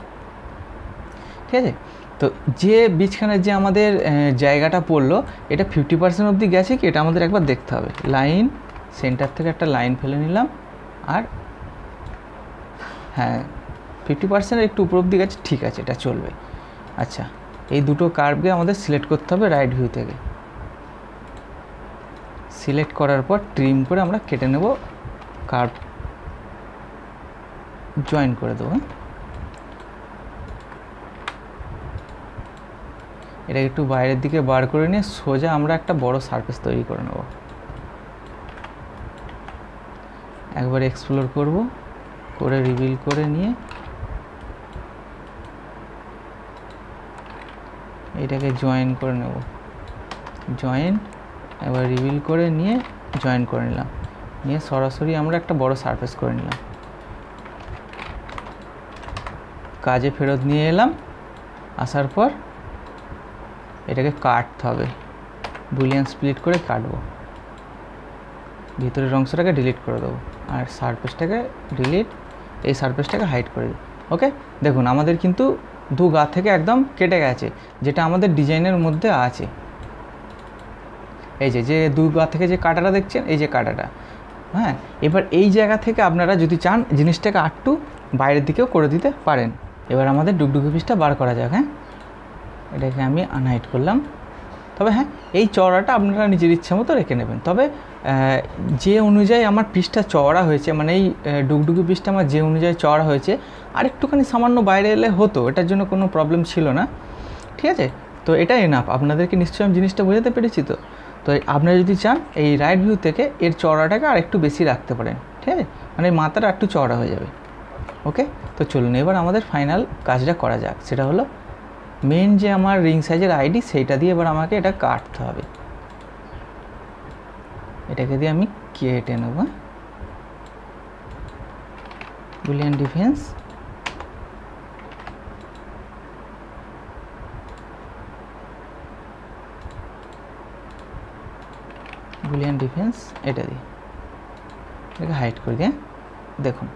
ঠিক আছে? তো যে বীজখানের যে আমাদের জায়গাটা পড়লো, এটা 50% অবধি গেছে কি এটা আমাদের একবার দেখতে হবে। লাইন সেন্টার থেকে একটা লাইন ফেলে নিলাম, আর হ্যাঁ 50% একটু উপর অবধি গেছে, ঠিক আছে, এটা চলবে। আচ্ছা, এই দুটো কার্ভকে আমাদের সিলেক্ট করতে হবে রাইট ভিউ থেকে। সিলেক্ট করার পর ট্রিম করে আমরা কেটে নেব, কার্ভ জয়েন করে দেবো। এটা একটু বাইরের দিকে বার করে নিয়ে সোজা আমরা একটা বড় সারফেস তৈরি করে নেব। একবার এক্সপ্লোর করব, করে রিভিল করে নিয়ে এটাকে জয়েন করে নেব। জয়েন, এবার রিভিল করে নিয়ে জয়েন করে নিলাম, নিয়ে সরাসরি আমরা একটা বড় সারফেস করে নিলাম। কাজে ফেরত নিয়ে এলাম, আসার পর এটাকে কাটতে হবে, বুলিয়ান স্প্লিট করে কাটবো। ভিতরের অংশটাকে ডিলিট করে দেবো, আর সারফেসটাকে ডিলিট, এই সারফেসটাকে হাইড করে দিই। ওকে, দেখুন আমাদের কিন্তু 2 গা থেকে একদম কেটে গেছে, যেটা আমাদের ডিজাইনের মধ্যে আছে। এই যে 2 গা থেকে যে কাটাটা দেখছেন, এই যে কাটাটা, হ্যাঁ। এবার এই জায়গা থেকে আপনারা যদি চান জিনিসটাকে আরটু বাইরের দিকেও করে দিতে পারেন। এবার আমাদের ডুগডুগি পিসটা বার করা যাক। হ্যাঁ, এটাকে আমি আনহাইড করলাম। তবে হ্যাঁ, এই চওড়াটা আপনারা নিজের ইচ্ছা মতো রেখে নেবেন। তবে যে অনুযায়ী আমার পিসটা চওড়া হয়েছে, মানে এই ডুগডুগি পিসটা আমার যে অনুযায়ী চওড়া হয়েছে, আর একটুখানি সামান্য বাইরে এলে হতো, এটার জন্য কোনো প্রবলেম ছিল না, ঠিক আছে? তো এটা এনাফ, আপনাদেরকে নিশ্চয়ই আমি জিনিসটা বোঝাতে পেরেছি। তো আপনারা যদি চান এই রাইট ভিউ থেকে এর চওড়াটাকে আর একটু বেশি রাখতে পারেন, ঠিক আছে? মানে মাথাটা একটু চওড়া হয়ে যাবে। ওকে, তো চলুন এবার আমাদের ফাইনাল কাজটা করা যাক। সেটা হলো মেন যে আমার রিং সাইজের আইডি, সেইটা দিয়ে এবার আমাকে এটা কাটতে হবে। এটাকে দিয়ে আমি কেটে নেব। বুলিয়ান ডিফেন্স, বুলিয়ান ডিফেন্স, এটা দিয়ে এটাকে হাইড করে দিয়ে দেখুন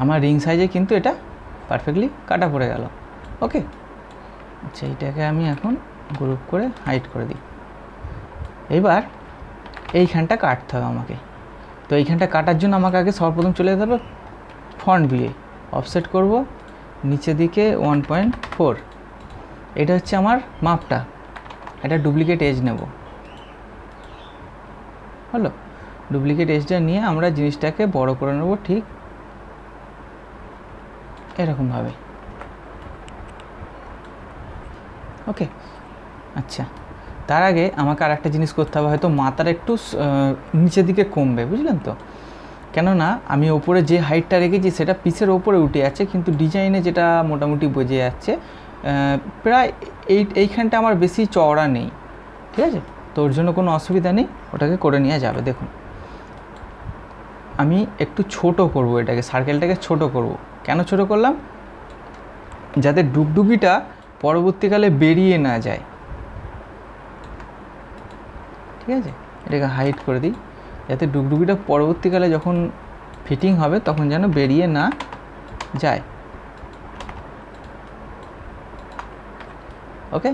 আমার রিং সাইজে কিন্তু এটা পারফেক্টলি কাটা পড়ে গেল। ওকে, আচ্ছা, এটাকে আমি এখন গ্রুপ করে হাইড করে দিই। এবার এইখানটা কাটতে হবে আমাকে। তো এইখানটা কাটার জন্য আমাকে আগে সর্বপ্রথম চলে যেতে হবে ফন্ট ভিউয়ে, অফসেট করব নিচে দিকে 1.4। এটা হচ্ছে আমার মাপটা। এটা ডুপ্লিকেট এজ নেব, হলো। ডুপ্লিকেট এজটা নিয়ে আমরা জিনিসটাকে বড় করে নেব ঠিক এরকমভাবে। ওকে, আচ্ছা, তার আগে আমাকে আর একটা জিনিস করতে হবে, হয়তো মাথার একটু নিচের দিকে কমবে, বুঝলেন তো? কেননা আমি ওপরে যে হাইটটা রেখেছি সেটা পিসের ওপরে উঠে যাচ্ছে, কিন্তু ডিজাইনে যেটা মোটামুটি বোঝে যাচ্ছে প্রায় এইখানটা আমার বেশি চওড়া নেই, ঠিক আছে? তো ওর জন্য কোনো অসুবিধা নেই, ওটাকে করে নেওয়া যাবে। দেখুন আমি একটু ছোট করব, এটাকে সার্কেলটাকে ছোট করব। কেন ছোট করলাম? যাতে ডুগডুগিটা পরবর্তীকালে বেরিয়ে না যায়, ঠিক আছে? এটাকে হাইড করে দিই, যাতে ডুগডুগিটা পরবর্তীকালে যখন ফিটিং হবে তখন যেন বেরিয়ে না যায়। ওকে,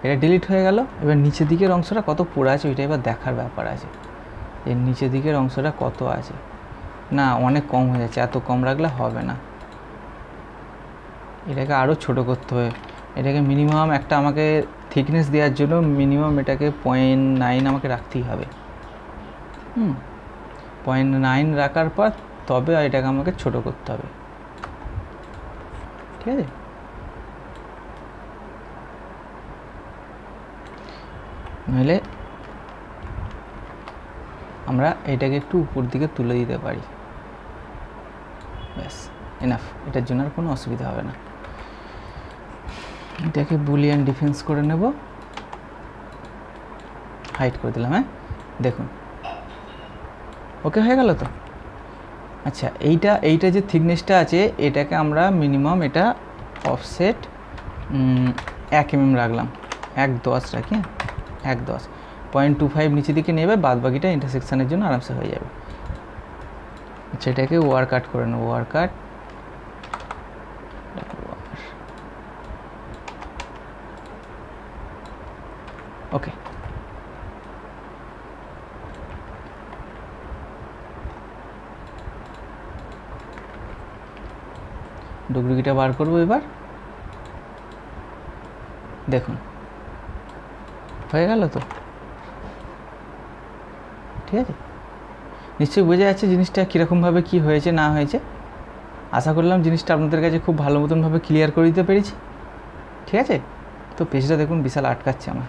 এটা ডিলিট হয়ে গেল। এবার নিচের দিকের অংশটা কত পুরো আছে ওইটা এবার দেখার ব্যাপার আছে, এর নিচের দিকের অংশটা কত আছে। না, অনেক কম হয়ে যাচ্ছে, এত কম রাখলে হবে না, এটাকে আরও ছোট করতে হবে। এটাকে মিনিমাম একটা আমাকে থিকনেস দেওয়ার জন্য মিনিমাম এটাকে 0.9 আমাকে রাখতেই হবে। 0.9 রাখার পর তবে এটাকে আমাকে ছোট করতে হবে, ঠিক আছে? নইলে আমরা এটাকে একটু উপর দিকে তুলে দিতে পারি, ব্যাস এনাফ। এটার জন্য আর কোনো অসুবিধা হবে না। এটাকে বুলিয়ান ডিফেন্স করে নেব, হাইড করে দিলাম। হ্যাঁ, দেখুন ওকে হয়ে গেল তো। আচ্ছা, এইটা যে থিকনেসটা আছে এটাকে আমরা মিনিমাম এটা অফসেট 1 mm রাখলাম, 1.10 রাখি, 1.10, 0.25 নিচে দিকে নেবে, বাদ বাকিটা ইন্টারসেকশানের জন্য আরামসে হয়ে যাবে। আচ্ছা, এটাকে ওয়ার কাট করে নেবো, ওয়ার কাট, ওকে। ডুগডুগিটা বার করবো এবার, দেখুন হয়ে গেল তো, ঠিক আছে? নিশ্চয়ই বোঝা যাচ্ছে জিনিসটা কীরকমভাবে কী হয়েছে না হয়েছে। আশা করলাম জিনিসটা আপনাদের কাছে খুব ভালো মতনভাবে ক্লিয়ার করে দিতে পেরেছি, ঠিক আছে? তো পেজটা দেখুন বিশাল আটকাচ্ছে আমার।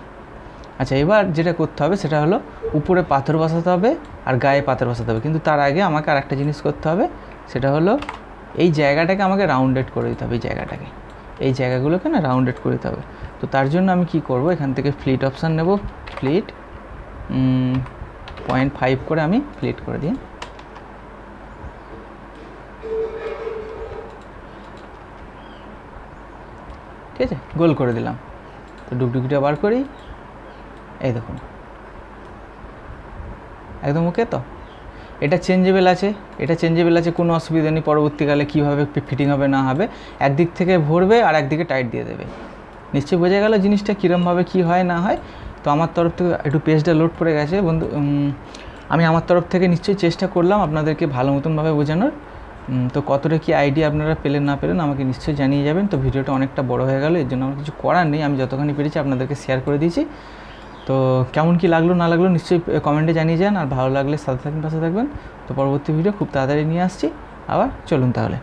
আচ্ছা, এবার যেটা করতে হবে সেটা হলো উপরে পাথর বসাতে হবে আর গায়ে পাথর বসাতে হবে, কিন্তু তার আগে আমাকে আর একটা জিনিস করতে হবে, সেটা হলো এই জায়গাটাকে আমাকে রাউন্ডেড করে দিতে হবে। এই জায়গাগুলোকে না রাউন্ডেড করে দিতে হবে। তো তার জন্য আমি কি করব, এখান থেকে ফ্লিট অপশান নেব, ফ্লিট 0.5 করে আমি ফ্লিট করে দিই, ঠিক আছে? গোল করে দিলাম। তো ডুগডুগিটা বার করি, এই দেখুন একদম ওকে। তো এটা চেঞ্জেবল আছে, কোনো অসুবিধা নেই। পরবর্তীকালে কীভাবে ফিটিং হবে না হবে, একদিক থেকে ভরবে আর একদিকে টাইট দিয়ে দেবে। নিশ্চয়ই বোঝা গেল জিনিসটা কীরমভাবে কী হয় না হয়। তো আমার তরফ থেকে একটু পেজটা লোড পড়ে গেছে বন্ধু, আমি আমার তরফ থেকে নিশ্চয়ই চেষ্টা করলাম আপনাদেরকে ভালো মতনভাবে বোঝানোর। তো কতটা কি আইডিয়া আপনারা পেলেন না পেলেন আমাকে নিশ্চয়ই জানিয়ে যাবেন। তো ভিডিওটা অনেকটা বড় হয়ে গেল, এর জন্য আমার কিছু করার নেই, আমি যতখানি পেরেছি আপনাদেরকে শেয়ার করে দিয়েছি। তো কেমন কি লাগলো না লাগলো নিশ্চয়ই কমেন্টে জানিয়ে যান, আর ভালো লাগলে সাথে থাকবেন, পাশে থাকবেন। তো পরবর্তী ভিডিও খুব তাড়াতাড়ি নিয়ে আসছি আবার, চলুন তাহলে।